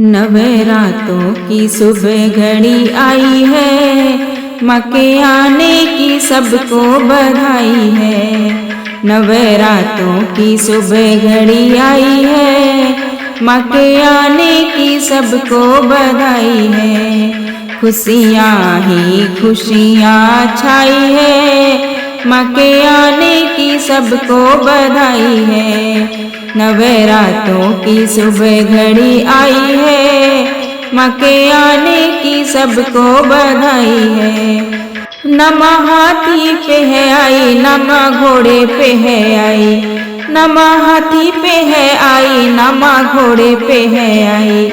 नवरातों की सुबह घड़ी आई है, माँ के आने की सबको बधाई है। नवरातों की सुबह घड़ी आई है, माँ के आने की सबको बधाई है। खुशियाँ ही खुशियाँ छाई है, माँ के आने की सबको बधाई है। नवरातों की सुबह घड़ी आई है, माँ के आने की सबको बधाई है। न माँ हाथी पे है आई, न माँ घोड़े पे है आई, न माँ हाथी पे है आई, न माँ घोड़े पे है आई।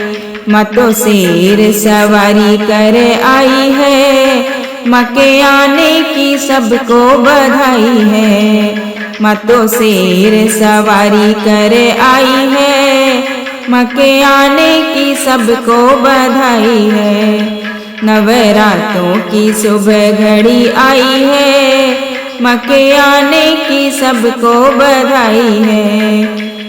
माँ तो शेर सवारी कर आई है, माँ के आने की सबको बधाई है। माँ तो शेर सवारी कर आई है, माँ के आने की सबको बधाई है। नवरातों की सुबह घड़ी आई है, माँ के आने की सबको बधाई है।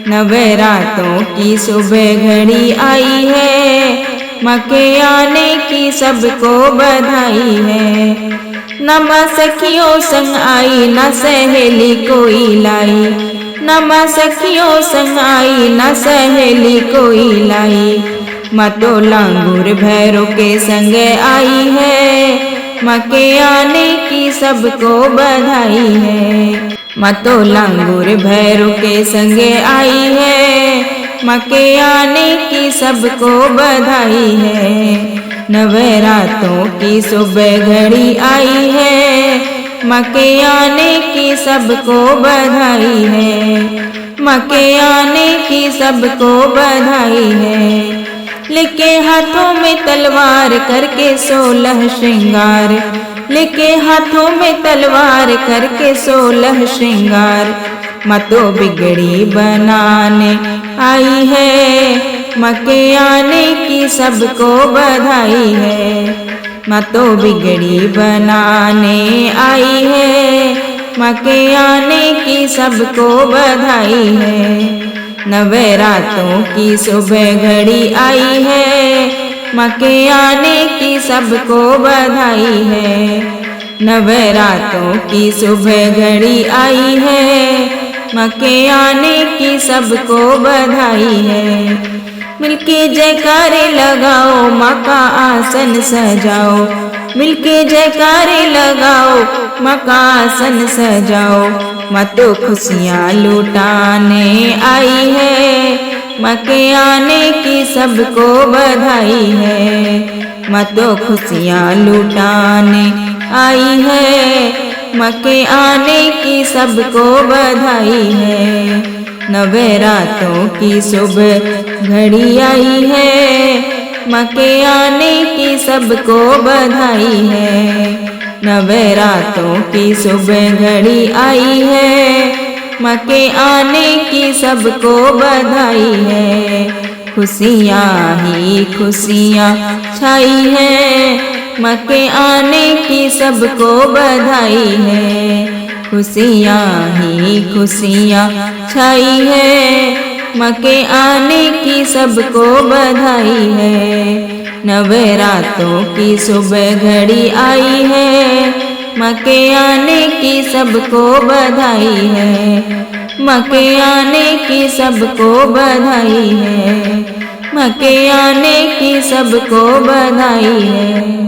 नवरातों की सुबह घड़ी आई है, माँ के आने की सबको बधाई है। न माँ सखियों संग आई, न सहेली कोई लाई, न माँ सखियों संग आई, न सहेली कोई लाई। माँ तो लांगुर भैरों के संग आई है, माँ के आने की सबको बधाई है। माँ तो लांगुर भैरों के संग आई है, माँ के आने की सबको बधाई है। नवरातों की सुबह घड़ी आई है, माँ के आने की सबको बधाई है। माँ के आने की सबको बधाई है। लेके हाथों में तलवार करके 16 श्रृंगार, लेके हाथों में तलवार करके 16 श्रृंगार। माँ तो बिगड़ी बनाने आई है, माँ के आने की सबको बधाई है। माँ तो बिगड़ी बनाने आई है, माँ के आने की सबको बधाई है। नवरातों की सुबह घड़ी आई है, माँ के आने की सबको बधाई है। नवरातों की सुबह घड़ी आई है, माँ के आने की सबको बधाई है। मिलके जयकारे लगाओ, माँ का आसन सजाओ, मिलके जयकारे लगाओ, माँ का आसन सजाओ। माँ तो खुशियाँ लुटाने आई है, माँ के आने की सबको बधाई है। माँ तो खुशियाँ लुटाने आई है, माँ के आने की सबको बधाई है। नवरातों की सुबह घड़ी आई है, माँ के आने की सबको बधाई है। नवरातों की सुबह घड़ी आई है, माँ के आने की सबको बधाई है। खुशियाँ ही खुशियाँ छाई है, माँ के आने की सबको बधाई है। खुशियाँ ही खुशियाँ छाई है, माँ के आने की सबको बधाई है। नवरातों की सुबह घड़ी आई है, माँ के आने की सबको बधाई है। माँ के आने की सबको बधाई है, माँ के आने की सबको बधाई है।